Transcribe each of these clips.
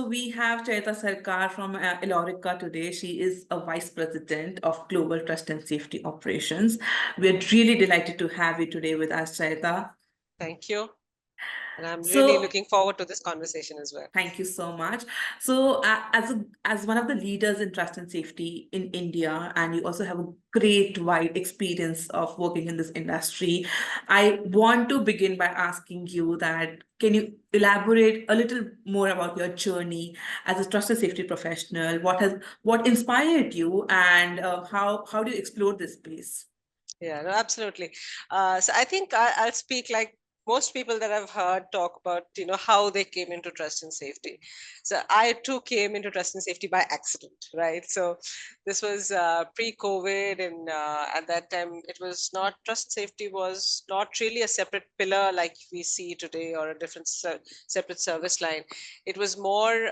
So we have Chayeeta Sarkar from Alorica today. She is a Vice President of Global Trust and Safety Operations. We're really delighted to have you today with us, Chayeeta. Thank you. And I'm really So looking forward to this conversation as well. thank you so much. So, as one of the leaders in trust and safety in India, and you also have a great wide experience of working in this industry, I want to begin by asking you that can you elaborate a little more about your journey as a trust and safety professional? What inspired you, and how do you explore this space? Yeah, no, absolutely. So I think I'll speak like most people that I've heard talk about, how they came into trust and safety. So I too came into trust and safety by accident, right? So this was pre-COVID, and at that time, it was not trust and safety was not really a separate pillar like we see today or a different separate service line. It was more,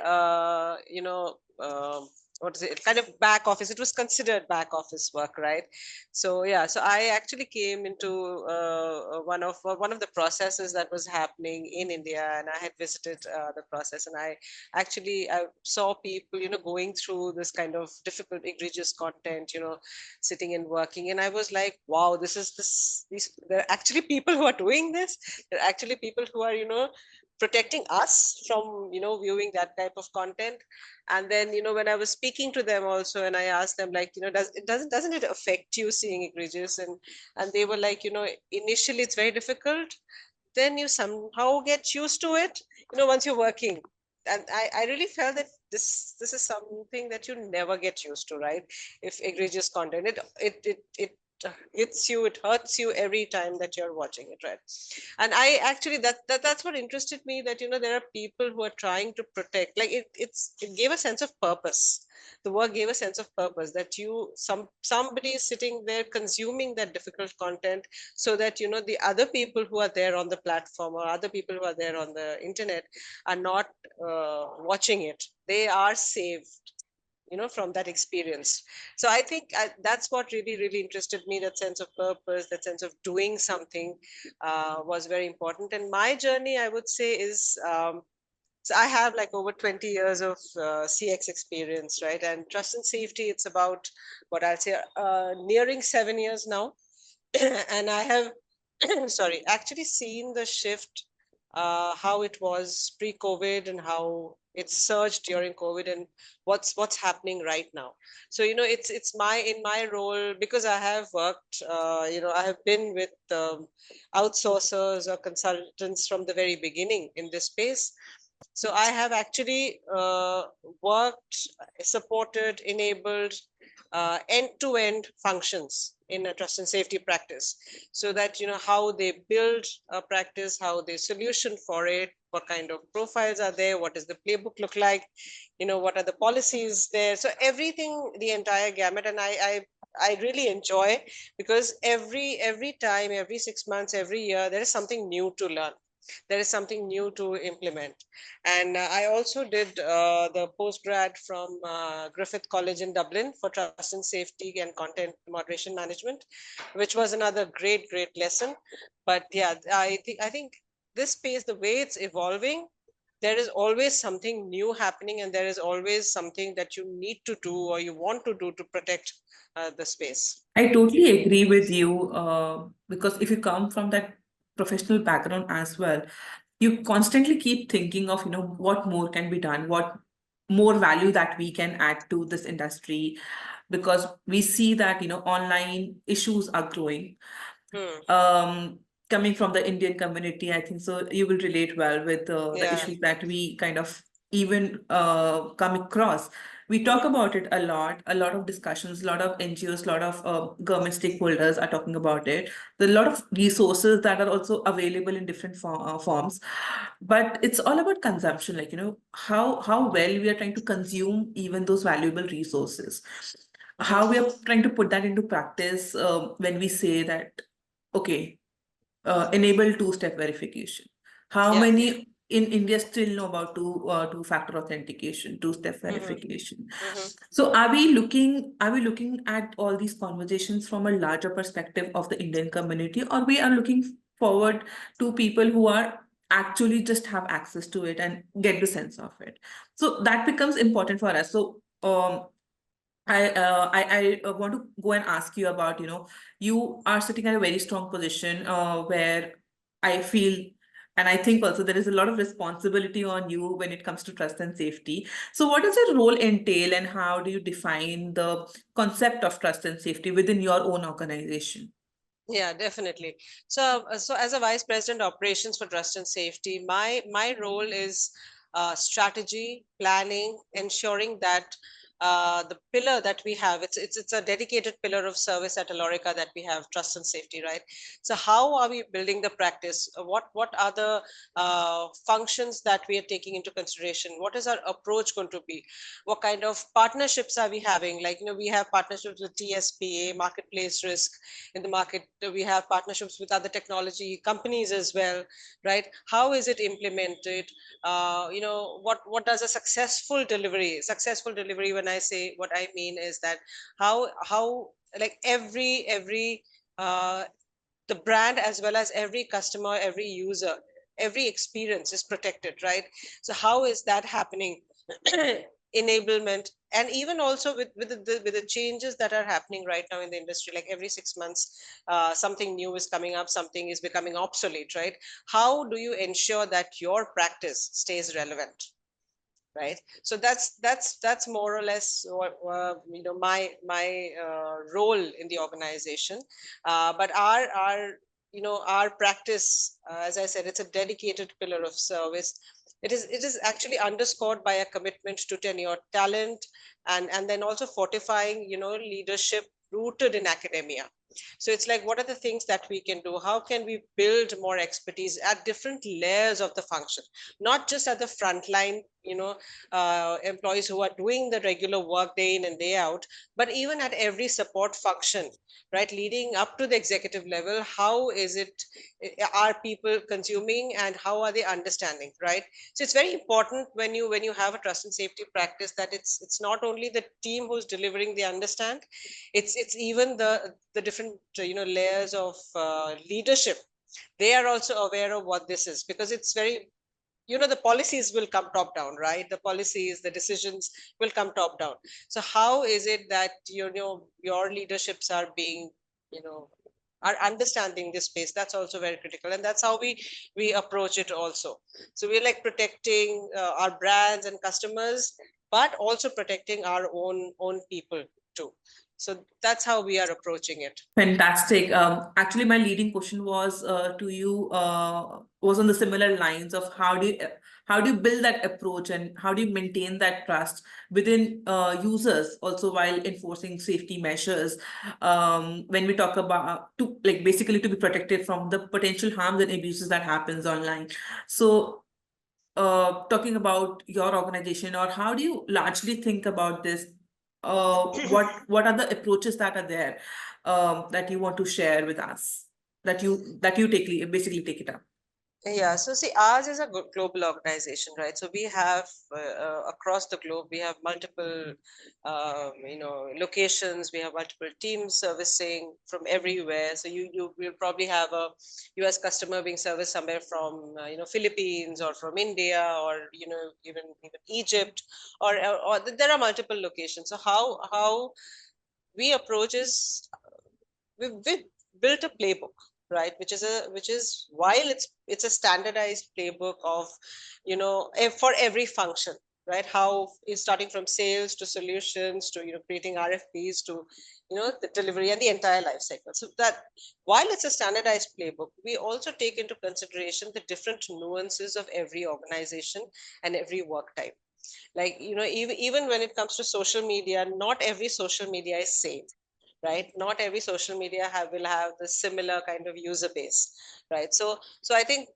what is it? Kind of back office. It was considered back office work, right? So yeah, so I actually came into one of the processes that was happening in India, and I had visited the process, and I saw people going through this kind of difficult egregious content, sitting and working, and I was like, wow, these there are actually people who are doing this. There are actually people who are protecting us from viewing that type of content. And then when I was speaking to them also, and I asked them, like, doesn't it affect you seeing egregious, and they were like, initially it's very difficult, then you somehow get used to it, once you're working. And I really felt that this is something that you never get used to, right? If egregious content, it hurts you every time that you're watching it, right? And I actually that's what interested me, that there are people who are trying to protect, like it gave a sense of purpose. The work gave a sense of purpose, that somebody is sitting there consuming that difficult content, so that the other people who are there on the platform, or other people who are there on the internet, are not watching it. They are saved, from that experience. So I think that's what really interested me. That sense of purpose, that sense of doing something, was very important. And my journey, I would say, is so I have like over 20 years of CX experience, right? And trust and safety, it's about, what I'll say, nearing 7 years now. And I have sorry, actually seen the shift, how it was pre-COVID, and how it surged during COVID, and what's happening right now. So it's my in my role, because I have worked, I have been with outsourcers or consultants from the very beginning in this space. So I have actually worked, supported, enabled end-to-end functions in a trust and safety practice, so that how they build a practice, how they solution for it, what kind of profiles are there, what does the playbook look like, what are the policies there. So everything, the entire gamut. And I really enjoy, because every time, every 6 months, every year, there is something new to learn, there is something new to implement. And I also did the postgrad from Griffith College in Dublin for trust and safety and content moderation management, which was another great lesson. But yeah, I think this space, the way it's evolving, there is always something new happening, and there is always something that you need to do, or you want to do, to protect the space. I totally agree with you because if you come from that professional background as well, you constantly keep thinking of, what more can be done, what more value that we can add to this industry, because we see that, online issues are growing. Hmm. Coming from the Indian community, I think so you will relate well with the Yeah. issues that we kind of even come across. We talk Hmm. about it a lot of discussions, a lot of NGOs, a lot of government stakeholders are talking about it. There are a lot of resources that are also available in different forms, but it's all about consumption, like, how well we are trying to consume even those valuable resources, how we are trying to put that into practice when we say that, okay, enable two-step verification. How Yeah. many in India still know about two-factor authentication, two-step Hmm. verification? Hmm. So are we looking at all these conversations from a larger perspective of the Indian community, or we are looking forward to people who are actually just have access to it and get the sense of it. So that becomes important for us. So I want to go and ask you about, you are sitting at a very strong position where I feel, and I think also there is a lot of responsibility on you when it comes to trust and safety. So what does your role entail, and how do you define the concept of trust and safety within your own organization? Yeah, definitely. So as a vice president operations for trust and safety, my role is strategy, planning, ensuring that the pillar that we have, it's a dedicated pillar of service at Alorica, that we have trust and safety, right? So how are we building the practice? What are the functions that we are taking into consideration? What is our approach going to be? What kind of partnerships are we having? Like, we have partnerships with TSPA, marketplace risk in the market. We have partnerships with other technology companies as well, right? How is it implemented? What does a successful delivery, when I say, what I mean is that how like every uh, the brand, as well as every customer, every user, every experience is protected, right? So how is that happening? Enablement. And even also with the changes that are happening right now in the industry, like every 6 months something new is coming up, something is becoming obsolete, right? How do you ensure that your practice stays relevant, right? So that's more or less what, my role in the organization. But our practice, as I said, it's a dedicated pillar of service. It is actually underscored by a commitment to tenure talent, and then also fortifying leadership rooted in academia. So it's like, what are the things that we can do? How can we build more expertise at different layers of the function, not just at the front line, employees who are doing the regular work day in and day out, but even at every support function, right, leading up to the executive level. How is it, are people consuming, and how are they understanding, right? So it's very important when you have a trust and safety practice, that it's not only the team who's delivering, they understand. It's even the different layers of leadership. They are also aware of what this is, because it's very, the policies will come top down, right? The policies, the decisions will come top down. So how is it that your leaderships are being, you know are understanding this space? That's also very critical, and that's how we approach it also. So we're like protecting our brands and customers, but also protecting our own people too. So that's how we are approaching it. Fantastic. Actually, my leading question was to you was on the similar lines of how do you build that approach, and how do you maintain that trust within users also while enforcing safety measures, when we talk about to like basically to be protected from the potential harms and abuses that happens online. So talking about your organization, or how do you largely think about this? What are the approaches that are there that you want to share with us, that you basically take it up? Yeah, so see, ours is a global organization, right? So we have across the globe, we have multiple, locations. We have multiple teams servicing from everywhere. So you will probably have a U.S. customer being serviced somewhere from Philippines, or from India, or even Egypt, or there are multiple locations. So how we approach is, we've built a playbook, right, which is while it's a standardized playbook of for every function, right? How is starting from sales to solutions to creating RFPs to the delivery and the entire life cycle. So that while it's a standardized playbook, we also take into consideration the different nuances of every organization and every work type. Like even when it comes to social media, not every social media is same, right? Not every social media will have the similar kind of user base, right? So I think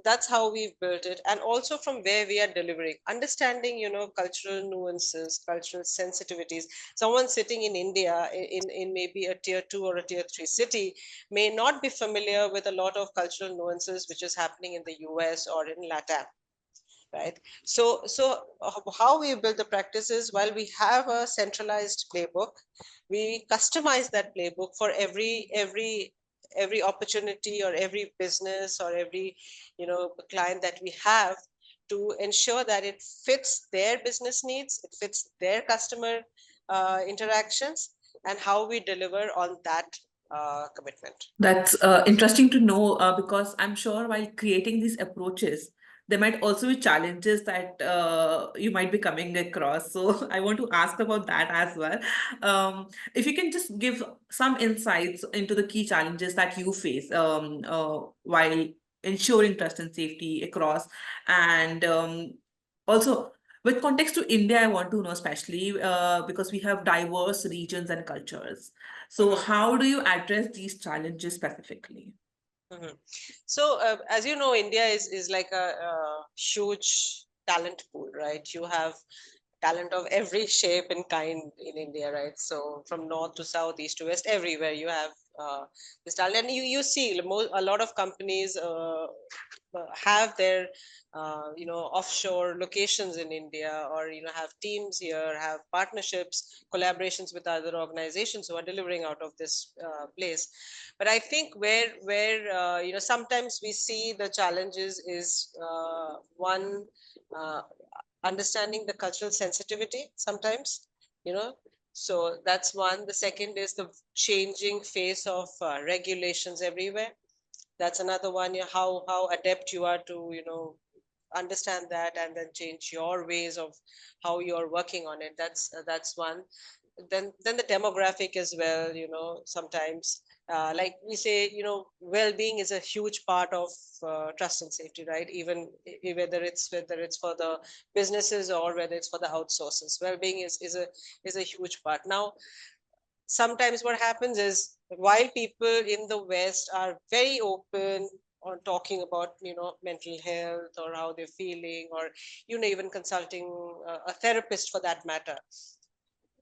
that's how we've built it. And also from where we are delivering, understanding cultural nuances, cultural sensitivities. Someone sitting in India, in maybe a tier 2 or a tier 3 city, may not be familiar with a lot of cultural nuances which is happening in the US or in Latam, right? So how we build the practices, while we have a centralized playbook, we customize that playbook for every opportunity or every business or every, client that we have, to ensure that it fits their business needs, it fits their customer interactions, and how we deliver on that commitment. That's interesting to know because I'm sure while creating these approaches, there might also be challenges that you might be coming across. So I want to ask about that as well. If you can just give some insights into the key challenges that you face while ensuring trust and safety across, and also with context to India, I want to know especially because we have diverse regions and cultures. So Mhm, how do you address these challenges specifically? mhm. So, as you know, India is like a huge talent pool, right? You have talent of every shape and kind in India, right? So from north to south, east to west, everywhere you have this talent. And you see a lot of companies have their offshore locations in India, or have teams here, have partnerships, collaborations with other organizations who are delivering out of this place. But I think where sometimes we see the challenges is one. Understanding the cultural sensitivity sometimes, so that's one. The second is the changing face of regulations everywhere. That's another one. How adept you are to understand that and then change your ways of how you're working on it. That's one. Then the demographic as well, sometimes like we say, well-being is a huge part of trust and safety, right? Even whether it's for the businesses or whether it's for the outsources, well-being is a huge part. Now, sometimes what happens is, while people in the West are very open on talking about mental health or how they're feeling, or even consulting a therapist for that matter,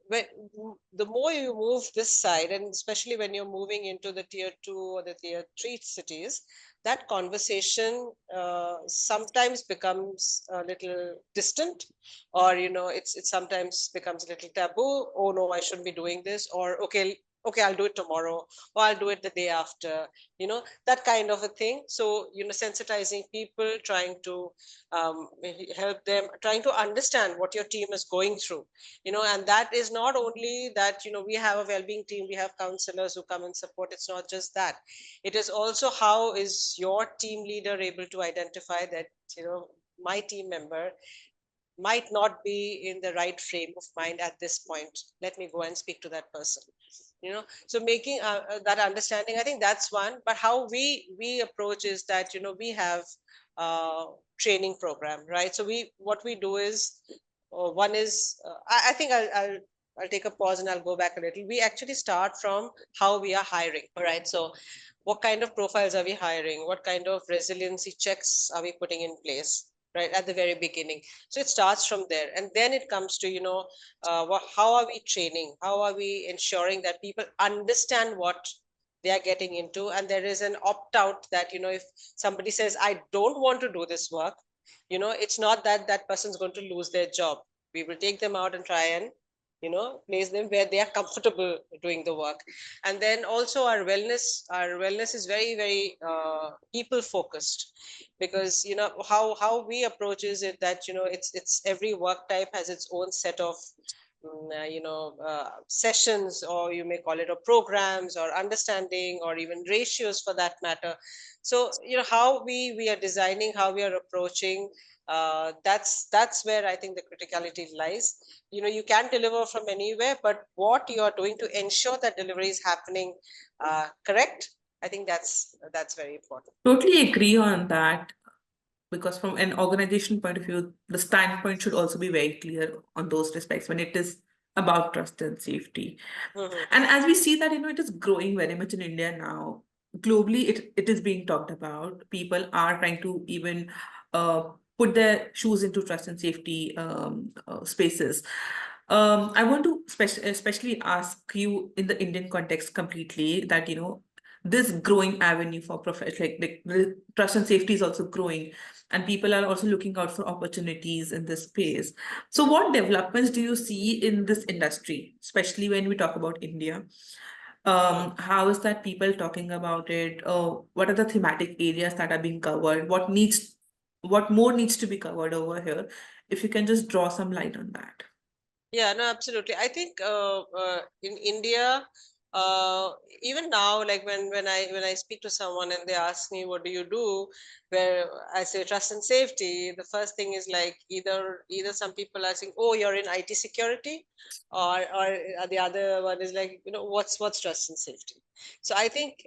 when the more you move this side, and especially when you're moving into the tier 2 or the tier 3 cities, that conversation sometimes becomes a little distant, or it sometimes becomes a little taboo. Oh no, I shouldn't be doing this, or okay, I'll do it tomorrow, or I'll do it the day after, that kind of a thing. So sensitizing people, trying to help them, trying to understand what your team is going through, and that is not only that, we have a well-being team, we have counselors who come and support. It's not just that. It is also, how is your team leader able to identify that, my team member might not be in the right frame of mind at this point. Let me go and speak to that person. So making that understanding, I think that's one. But how we approach is that, we have training program, right? So what we do is, one is, I think I'll take a pause and I'll go back a little. We actually start from how we are hiring, all right? So what kind of profiles are we hiring? What kind of resiliency checks are we putting in place, right, at the very beginning? So it starts from there, and then it comes to, how are we training? How are we ensuring that people understand what they are getting into? And there is an opt out that, if somebody says, I don't want to do this work, it's not that that person's going to lose their job. We will take them out and try and place them where they are comfortable doing the work. And then also our wellness is very, very people focused, because how we approach is it that, it's every work type has its own set of sessions, or you may call it, or programs, or understanding, or even ratios for that matter. So how we are designing, how we are approaching, that's where I think the criticality lies. You can deliver from anywhere, but what you are doing to ensure that delivery is happening correct, I think that's very important. Totally agree on that because from an organization point of view, the standpoint should also be very clear on those respects when it is about trust and safety. Mhm. And as we see that, it is growing very much in India now. Globally, it is being talked about. People are trying to even uh, put their shoes into trust and safety spaces. I want to especially ask you in the Indian context completely that, this growing avenue for profession, like the trust and safety is also growing, and people are also looking out for opportunities in this space. So, what developments do you see in this industry, especially when we talk about India? How is that people talking about it? What are the thematic areas that are being covered? What more needs to be covered over here? If you can just draw some light on that. Yeah, no, absolutely. I think in India, uh, even now, like when I speak to someone and they ask me, "What do you do?" Where I say trust and safety, the first thing is like either some people are saying, "Oh, you're in IT security," or the other one is like, what's trust and safety. So I think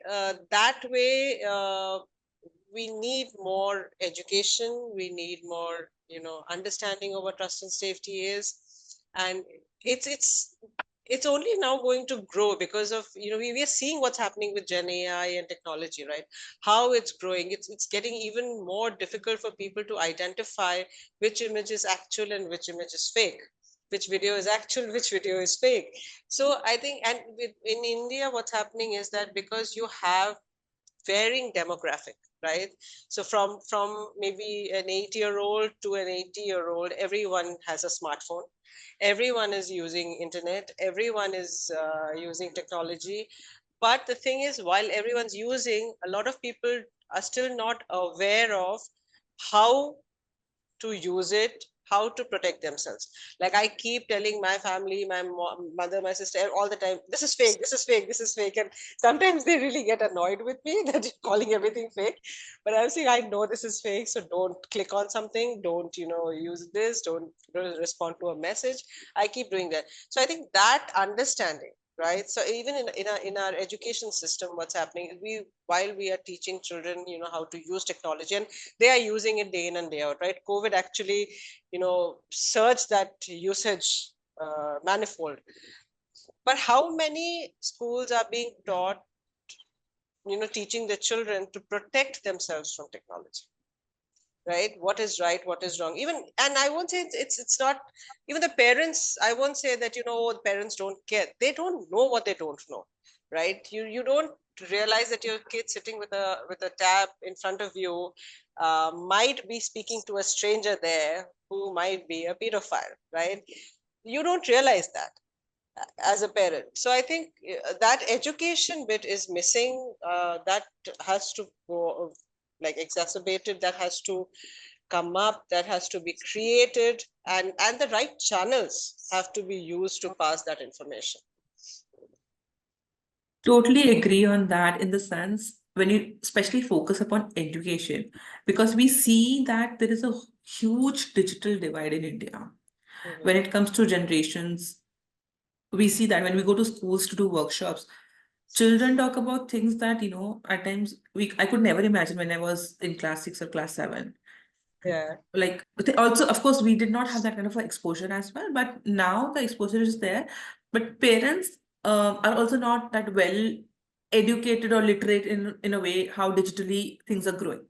that way we need more education. We need more understanding of what trust and safety is, and it's it's only now going to grow because of we are seeing what's happening with Gen AI and technology, right? How it's growing. It's getting even more difficult for people to identify which image is actual and which image is fake, which video is actual, which video is fake. So I think, and in India what's happening is that because you have varying demographic, right? So from maybe an 8-year-old to an 80-year-old, everyone has a smartphone, everyone is using internet, everyone is using technology. But the thing is, while everyone's using, a lot of people are still not aware of how to use it, how to protect themselves. Like I keep telling my family, my mother, my sister, all the time, this is fake, this is fake, this is fake. And sometimes they really get annoyed with me that you're calling everything fake. But I'm saying, I know this is fake, so don't click on something, don't, use this, don't respond to a message. I keep doing that. So I think that understanding, right? So even in our education system, what's happening is while we are teaching children, how to use technology, and they are using it day in and day out, right? COVID actually surged that usage manifold. But how many schools are being taught, teaching the children to protect themselves from technology, right? What is right, what is wrong? Even, and I won't say it's not even the parents. I won't say that the parents don't care. They don't know what they don't know, right? You don't realize that your kid sitting with a tab in front of you might be speaking to a stranger there who might be a pedophile, right? You don't realize that as a parent. So I think that education bit is missing. That has to go, like, exacerbated. That has to come up, that has to be created, and the right channels have to be used to pass that information. Totally agree on that in the sense when you especially focus upon education, because we see that there is a huge digital divide in India. Mhm. When it comes to generations, we see that when we go to schools to do workshops, children talk about things that, at times I could never imagine when I was in class 6 or class 7. Yeah. Like also, of course, we did not have that kind of exposure as well, but now the exposure is there. But parents are also not that well educated or literate in a way how digitally things are growing,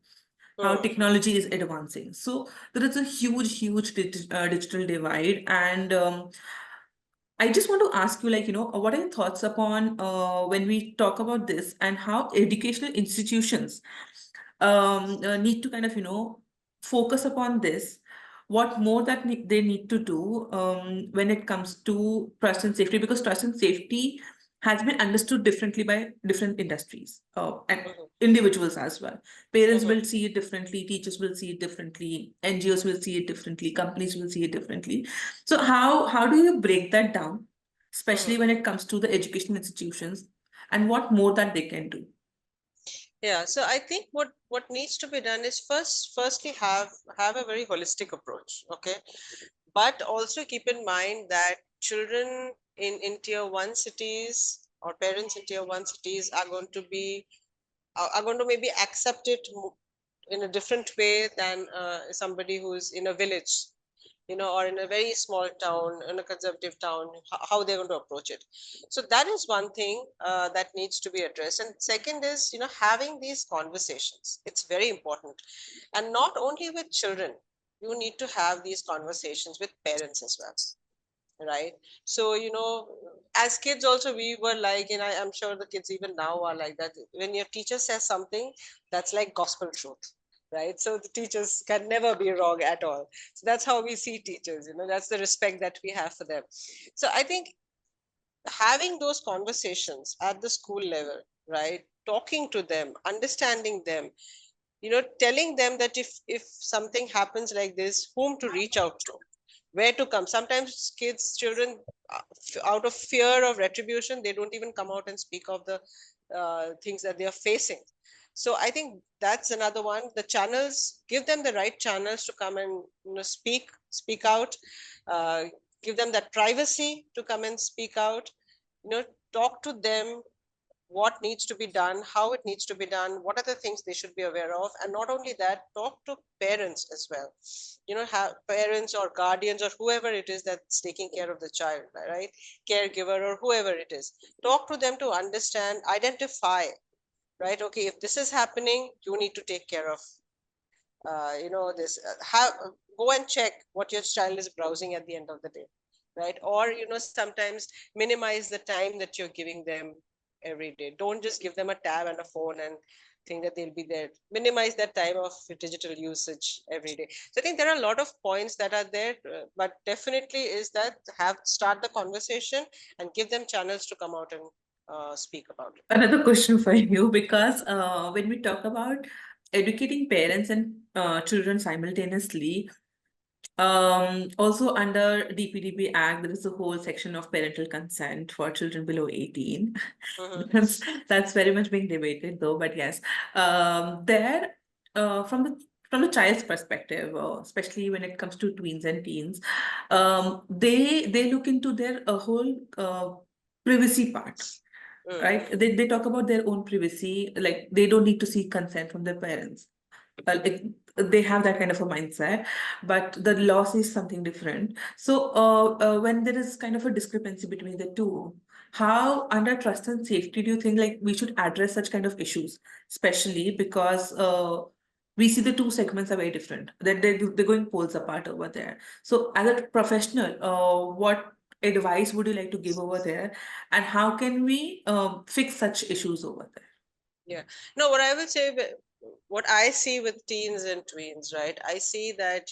how Hmm. technology is advancing. So there is a huge digital divide. And I just want to ask you, like, what are your thoughts upon when we talk about this and how educational institutions need to kind of, focus upon this? What more that they need to do when it comes to trust and safety? Because trust and safety has been understood differently by different industries and Mhm. individuals as well. Parents Mhm. will see it differently, teachers will see it differently, NGOs will see it differently, companies will see it differently. So how do you break that down, especially Mhm. when it comes to the education institutions, and what more that they can do? Yeah, so I think what needs to be done is firstly have a very holistic approach, okay? But also keep in mind that children in tier 1 cities, or parents in tier 1 cities, are going to maybe accept it in a different way than somebody who's in a village, or in a very small town, in a conservative town, how they're going to approach it. So that is one thing that needs to be addressed. And second is, having these conversations. It's very important, and not only with children. You need to have these conversations with parents as well, right? So as kids also, we were like, and I'm sure the kids even now are like that. When your teacher says something, that's like gospel truth, right? So the teachers can never be wrong at all. So that's how we see teachers. That's the respect that we have for them. So I think having those conversations at the school level, right? Talking to them, understanding them, telling them that if something happens like this, whom to reach out to, where to come. Sometimes children, out of fear of retribution, they don't even come out and speak of the things that they are facing. So I think that's another one. The channels, give them the right channels to come and speak out. uh, Give them that privacy to come and speak out. you know Talk to them what needs to be done, how it needs to be done, what are the things they should be aware of. And not only that, talk to parents as well. Have parents or guardians or whoever it is that's taking care of the child, right? Caregiver or whoever it is. Talk to them to understand, identify, right? Okay, if this is happening, you need to take care of this. Have Go and check what your child is browsing at the end of the day, right? Or sometimes minimize the time that you're giving them every day. Don't just give them a tab and a phone and think that they'll be there. Minimize that time of digital usage every day. So I think there are a lot of points that are there, but definitely is that have start the conversation and give them channels to come out and speak about it. Another question for you, because when we talk about educating parents and children simultaneously, also under DPDP Act, there is a whole section of parental consent for children below 18. Mhm. That's very much being debated though, but yes, there, from the child's perspective, especially when it comes to tweens and teens, they look into their whole privacy part, Mm. right? They talk about their own privacy, like they don't need to seek consent from their parents. They have that kind of a mindset, but the law says something different. So when there is kind of a discrepancy between the two, how under trust and safety do you think like we should address such kind of issues, especially because we see the two segments are very different, that they're going poles apart over there. So as a professional, what advice would you like to give over there, and how can we fix such issues over there? Yeah. No, what I will say, what I see with teens and tweens, right? I see that,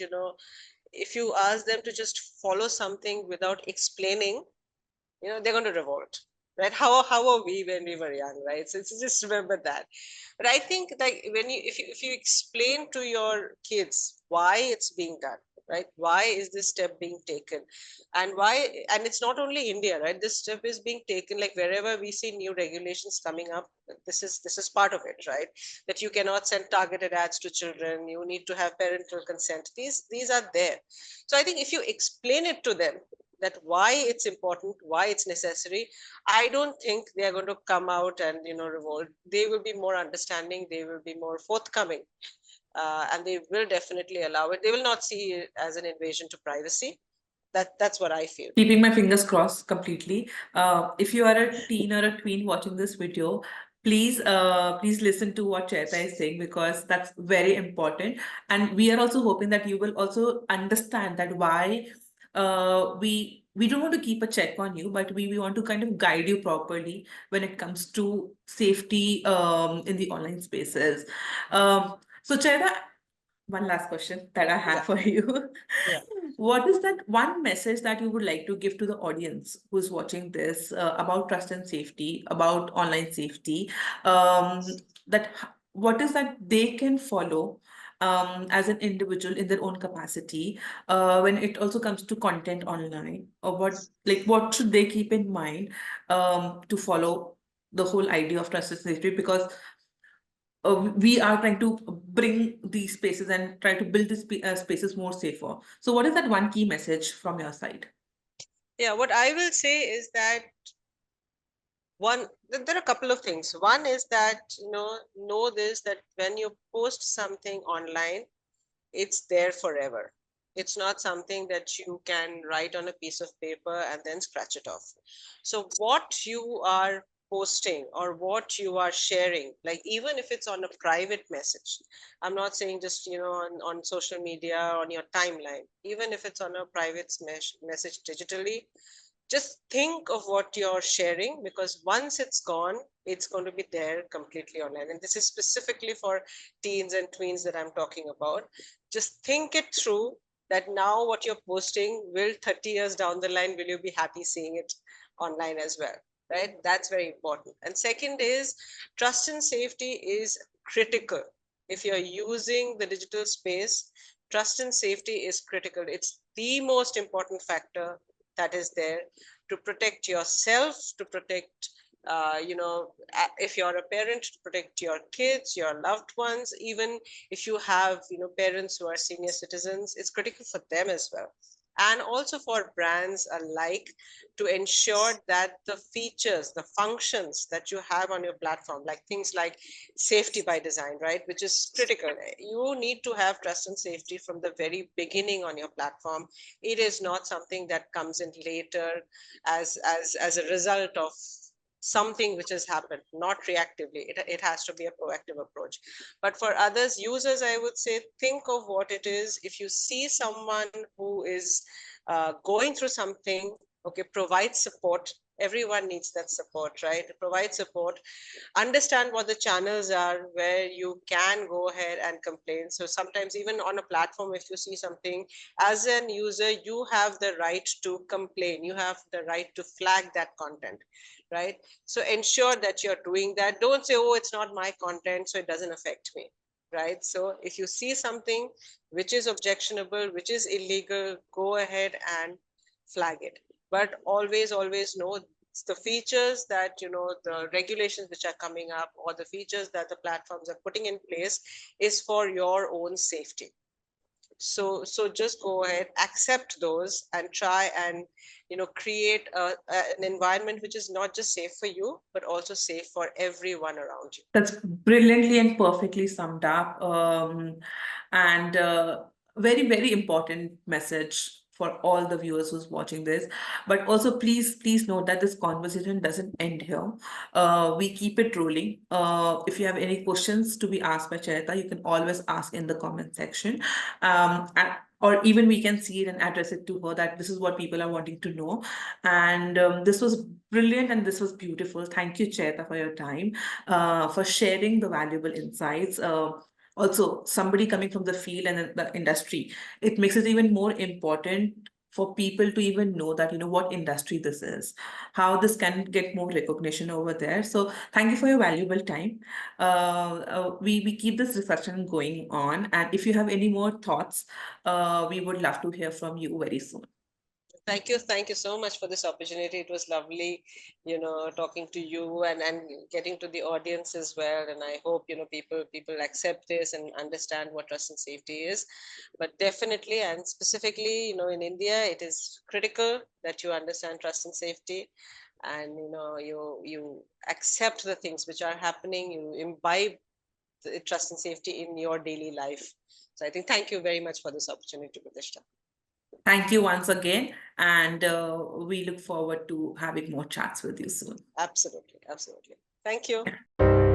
if you ask them to just follow something without explaining, they're going to revolt, right? How are we when we were young, right? So just remember that. But I think like when if you explain to your kids why it's being done, right? Why is this step being taken, and why? And it's not only India, right? This step is being taken like wherever we see new regulations coming up. This is part of it, right? That you cannot send targeted ads to children. You need to have parental consent. These are there. So I think if you explain it to them that why it's important, why it's necessary, I don't think they are going to come out and revolt. They will be more understanding. They will be more forthcoming, and they will definitely allow it. They will not see it as an invasion to privacy. That's what I feel. Keeping my fingers crossed completely. If you are a teen or a tween watching this video, please listen to what Chayeeta is saying, because that's very important. And we are also hoping that you will also understand that why we don't want to keep a check on you, but we want to kind of guide you properly when it comes to safety in the online spaces. So Chayeeta, one last question that I Yeah, have for you. yeah. What is that one message that you would like to give to the audience who's watching this about trust and safety, about online safety? What is that they can follow as an individual in their own capacity when it also comes to content online, or what should they keep in mind to follow the whole idea of trust and safety? Because we are trying to bring these spaces and try to build these spaces more safer. So, what is that one key message from your side? Yeah, what I will say is that there are a couple of things. One is that know this, that when you post something online, it's there forever. It's not something that you can write on a piece of paper and then scratch it off. So what you are posting or what you are sharing, like even if it's on a private message, I'm not saying just on social media, on your timeline, even if it's on a private message digitally, just think of what you're sharing, because once it's gone, it's going to be there completely online. And this is specifically for teens and tweens that I'm talking about. Just think it through. that now what you're posting will 30 years down the line, will you be happy seeing it online as well, right? That's very important. And second is trust and safety is critical. If you're using the digital space, trust and safety is critical. It's the most important factor that is there to protect yourself, to protect if you're a parent, to protect your kids, your loved ones. Even if you have parents who are senior citizens, it's critical for them as well, and also for brands alike, to ensure that the features, the functions that you have on your platform, like things like safety by design, right, which is critical. You need to have trust and safety from the very beginning on your platform. It is not something that comes in later as a result of something which has happened, not reactively. It has to be a proactive approach. But for others, users, I would say, think of what it is. If you see someone who is going through something, okay, provide support. Everyone needs that support, right? Provide support. Understand what the channels are where you can go ahead and complain. So sometimes even on a platform, if you see something, as an user, you have the right to complain, you have the right to flag that content, right? So ensure that you're doing that. Don't say, oh, it's not my content, so it doesn't affect me, right? So if you see something which is objectionable, which is illegal, go ahead and flag it. But always know the features that the regulations which are coming up, or the features that the platforms are putting in place, is for your own safety. So just go ahead, accept those, and try and create an environment which is not just safe for you, but also safe for everyone around you. That's brilliantly and perfectly summed up. And very, very important message for all the viewers who's watching this. But also, please note that this conversation doesn't end here. We keep it rolling. If you have any questions to be asked by Chayeeta, you can always ask in the comment section. Or even we can see it and address it to her, that this is what people are wanting to know. And this was brilliant and this was beautiful. Thank you, Chayeeta, for your time, for sharing the valuable insights. Also, somebody coming from the field and the industry, it makes it even more important for people to even know that, what industry this is, how this can get more recognition over there. So thank you for your valuable time. We keep this discussion going on. And if you have any more thoughts, we would love to hear from you very soon. Thank you so much for this opportunity. It was lovely, talking to you and getting to the audience as well. And I hope people accept this and understand what trust and safety is. But definitely, and specifically, in India, it is critical that you understand trust and safety, and you accept the things which are happening. You imbibe the trust and safety in your daily life. So I think thank you very much for this opportunity, Pratishtha. Thank you once again, and we look forward to having more chats with you soon. Absolutely. Thank you. Yeah.